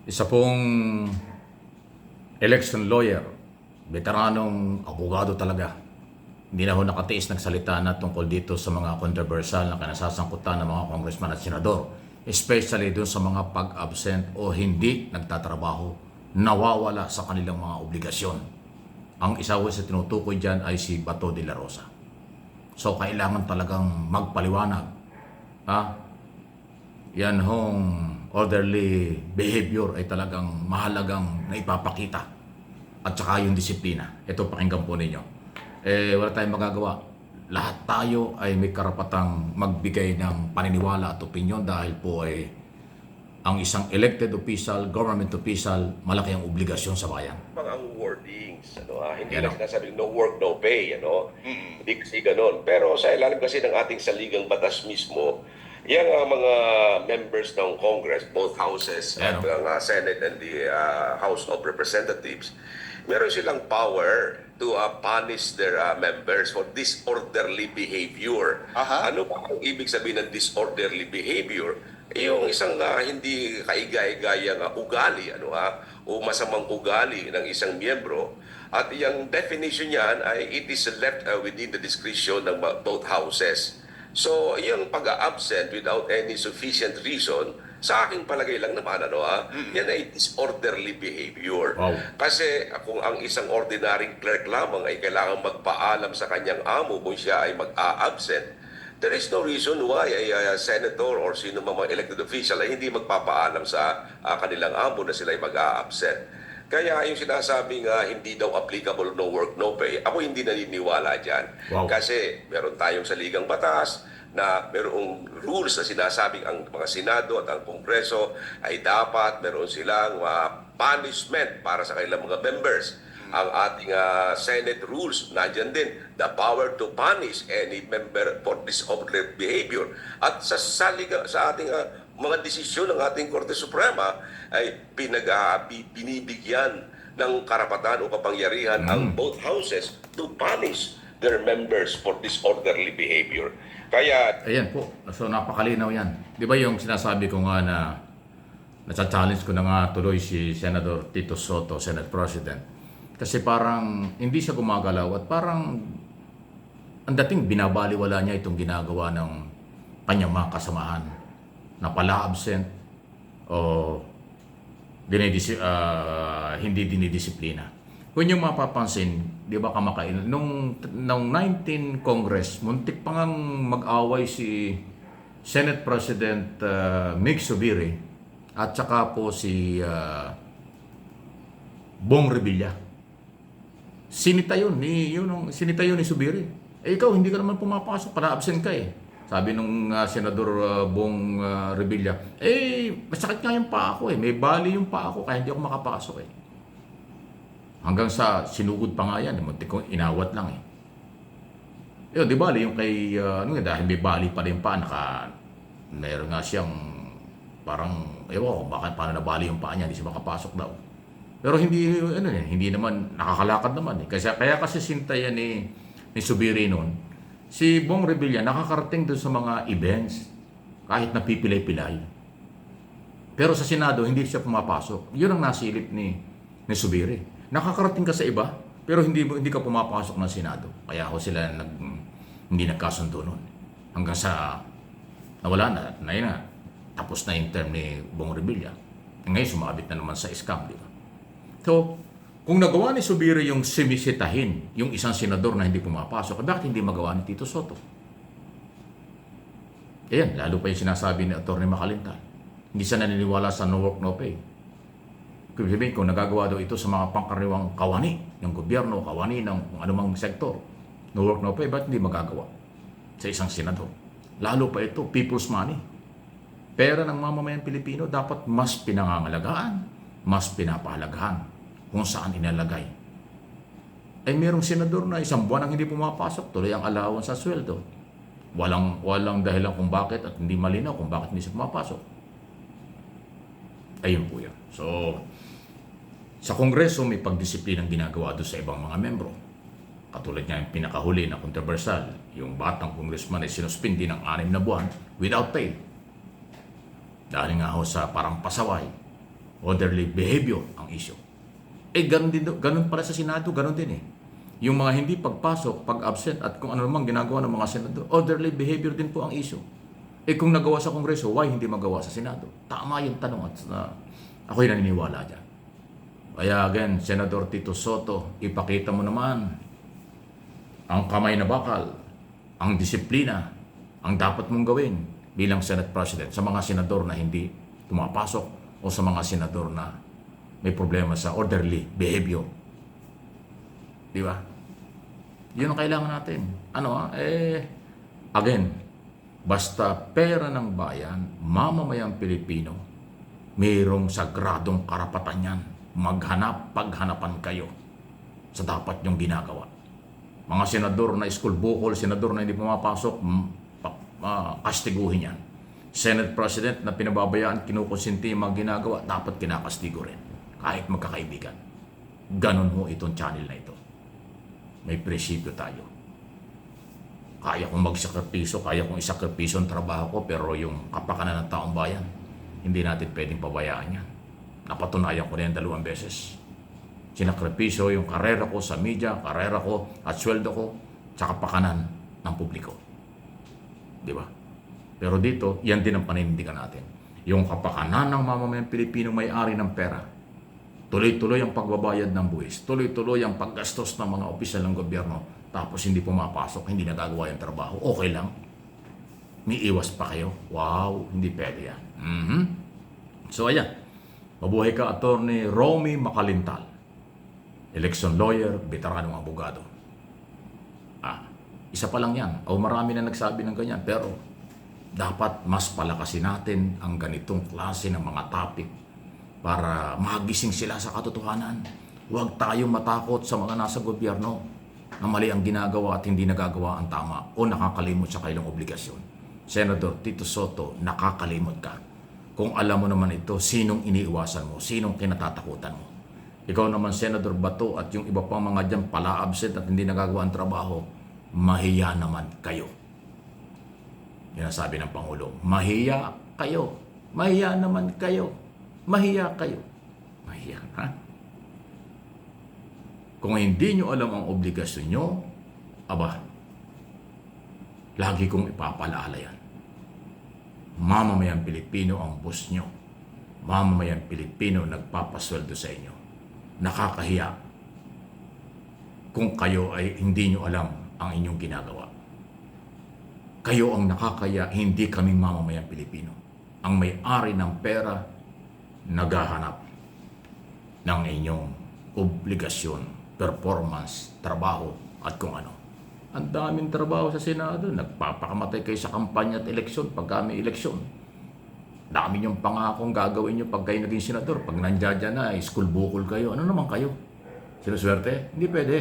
Isa pong election lawyer, veteranong abogado talaga. Hindi na ho nakatiis nagsalita na tungkol dito sa mga controversial na kinasasangkutan ng mga congressman at senador. Especially dun sa mga pag-absent o hindi nagtatrabaho, nawawala sa kanilang mga obligasyon. Ang isa ho sa tinutukoy dyan ay si Bato de la Rosa. So kailangan talagang magpaliwanag. Ha? Yan hong orderly behavior ay talagang mahalagang naipapakita. At saka yung disiplina. Ito, pakinggan po ninyo. Wala tayong magagawa. Lahat tayo ay may karapatang magbigay ng paniniwala at opinion dahil po ay ang isang elected official, government official, malaki ang obligasyon sa bayan. Ang wordings, hindi Yan lang sinasabing no work, no pay, Hindi kasi ganun. Pero sa ilalim kasi ng ating saligang batas mismo, yan ang mga members ng Congress, both houses, Yan, ang Senate and the House of Representatives, meron silang power to punish their members for disorderly behavior. Ano ba ang ibig sabihin ng disorderly behavior? Yung isang hindi kaigay-gayang ugali, o masamang ugali ng isang miyembro. At yung definition niyan ay it is left within the discretion ng both houses. So, yung pag-absent without any sufficient reason, sa aking palagay lang naman, yan ay disorderly behavior. Wow. Kasi kung ang isang ordinaryong clerk lamang ay kailangang magpaalam sa kanyang amo kung siya ay mag-a-absent, there is no reason why a senator or sino mang mga elected official ay hindi magpapaalam sa kanilang amo na sila ay mag-a-absent. Kaya yung sinasabing hindi daw applicable no work, no pay, ako hindi naniniwala dyan. Wow. Kasi meron tayong saligang batas na merong rules na sinasabing ang mga Senado at ang Kongreso ay dapat meron silang punishment para sa kanilang mga members. Ang ating Senate rules, nandiyan din, the power to punish any member for disorderly behavior. At sa ating mga desisyon ng ating Korte Suprema ay binibigyan ng karapatan o kapangyarihan ang both houses to punish their members for disorderly behavior. Kaya Ayan po. So napakalinaw yan. Di ba yung sinasabi ko nga na nasa-challenge ko na nga tuloy si Senator Tito Soto, Senate President. Kasi parang hindi siya gumagalaw at parang ang dating binabaliwala niya itong ginagawa ng kanyang mga kasamahan na pala absent o hindi dinidisiplina. Kung yung mapapansin, di ba kamakain, nung 19 Congress, muntik pa ngang mag-away si Senate President Mig Zubiri at saka po si Bong Revilla. Sinita yun ni Zubiri. Ikaw, hindi ka naman pumapasok, para absent ka eh. Sabi nung Senador Bong Revilla, masakit nga yung paa ko eh. May bali yung paa ko, kaya hindi ako makapasok eh. Hanggang sa sinugod pa nga yan, muntik kong inawat lang eh. Yun, di bali yung kay, dahil may bali pa rin pa, meron nga siyang parang, ewan ko, bakit paano nabali yung paa niya, hindi siya makapasok daw. Pero hindi naman, nakakalakad naman eh. Kaya kasi sintayan ni Zubiri noon, si Bong Revilla nakakarating doon sa mga events, kahit napipilay-pilay. Pero sa Senado, hindi siya pumapasok. Yun ang nasilip ni Zubiri. Nakakarating ka sa iba, pero hindi ka pumapasok ng Senado. Kaya ako sila hindi nagkasundo noon. Hanggang sa nawala na yun na. Tapos na yung term ni Bong Revilla. Ngayon, sumabit na naman sa scam, di ba? So, kung nagawa ni Zubiri yung simisitahin yung isang senador na hindi pumapasok, bakit hindi magawa ni Tito Soto? Ayan, lalo pa yung sinasabi ni Atty. Macalintal. Hindi siya naniniwala sa no work, no pay. Kung nagagawa daw ito sa mga pangkaraniwang kawani ng gobyerno, kawani ng kung anumang sektor, no work, no pay, bakit hindi magagawa sa isang senador? Lalo pa ito, people's money. Pera ng mamamayang Pilipino dapat mas pinangangalagaan, mas pinapahalagahan kung saan inalagay. Ay merong senador na isang buwan ang hindi pumapasok, tuloy ang allowance sa sweldo. Walang dahilan kung bakit at hindi malinaw kung bakit hindi siya pumapasok. Ayun po yan. So, sa Kongreso may pagdisiplinang ginagawa doon sa ibang mga membro. Katulad niya yung pinakahuli na kontrobersal, yung batang congressman ay sinuspindi ng 6 na buwan without pay. Dahil nga ho sa parang pasaway Orderly behavior ang issue. Ganun pala sa Senado, ganun din eh. Yung mga hindi pagpasok, pag-absent at kung ano namang ginagawa ng mga senador, orderly behavior din po ang issue. Kung nagawa sa Kongreso, why hindi magawa sa Senado? Tama yung tanong at ako'y naniniwala dyan. Kaya again, Senador Tito Soto, ipakita mo naman ang kamay na bakal, ang disiplina, ang dapat mong gawin bilang Senate President sa mga senador na hindi tumapasok o sa mga senador na may problema sa orderly behavior. Di ba? Yun ang kailangan natin. Again, basta pera ng bayan, mamamayang Pilipino, mayroong sagradong karapatan yan. Paghanapan kayo sa dapat nyong ginagawa. Mga senador na school bukol, senador na hindi pumapasok, kastiguhin yan. Senate President na pinababayaan, kinukonsinti yung mga ginagawa, dapat kinakastigo rin. Kahit magkakaibigan. Ganon ho itong channel na ito. May prinsipyo tayo. Kaya kong magsakripiso, kaya kong isakripiso ang trabaho ko, pero yung kapakanan ng taong bayan, hindi natin pwedeng pabayaan yan. Napatunayan ko na yan 2 beses. Sinakripiso yung karera ko sa media, karera ko at sweldo ko sa kapakanan ng publiko. Di ba? Pero dito, yan din ang paninindigan natin. Yung kapakanan ng mamamayang Pilipino may-ari ng pera. Tuloy-tuloy ang pagbabayad ng buwis. Tuloy-tuloy ang paggastos ng mga opisyal ng gobyerno. Tapos hindi pumapasok, hindi nagagawa yung trabaho. Okay lang. May iwas pa kayo. Wow, hindi pwede yan. So ayan. Mabuhay ka, Attorney Romy Macalintal. Election lawyer, veteranong abogado. Isa pa lang yan. O marami na nagsabi ng ganyan. Pero dapat mas palakasin natin ang ganitong klase ng mga topic para magising sila sa katotohanan. Huwag tayong matakot sa mga nasa gobyerno na mali ang ginagawa at hindi nagagawa ang tama o nakakalimot sa kailang obligasyon. Senator Tito Soto, nakakalimot ka. Kung alam mo naman ito, sinong iniiwasan mo, sinong kinatatakutan mo. Ikaw naman, Senator Bato, at yung iba pang mga dyan pala absent at hindi nagagawa ang trabaho, mahiya naman kayo. Yan ang sabi ng Pangulo, mahiya kayo. Mahiya naman kayo. Mahiya kayo. Mahiya, ha? Kung hindi nyo alam ang obligasyon nyo, lagi kong ipapaalala yan. Mamamayang Pilipino ang boss nyo. Mamamayang Pilipino nagpapasweldo sa inyo. Nakakahiya kung kayo ay hindi nyo alam ang inyong ginagawa. Kayo ang nakakahiya, hindi kaming mamamayang Pilipino. Ang may-ari ng pera, naghahanap ng inyong obligasyon, performance, trabaho, at kung ano. Ang daming trabaho sa Senado. Nagpapakamatay kayo sa kampanya at eleksyon pag kami eleksyon. Dami niyong pangakong gagawin niyo pag kayo naging senador. Pag nandiyan na, school bukol kayo. Ano naman kayo? Sinuswerte? Hindi pwede.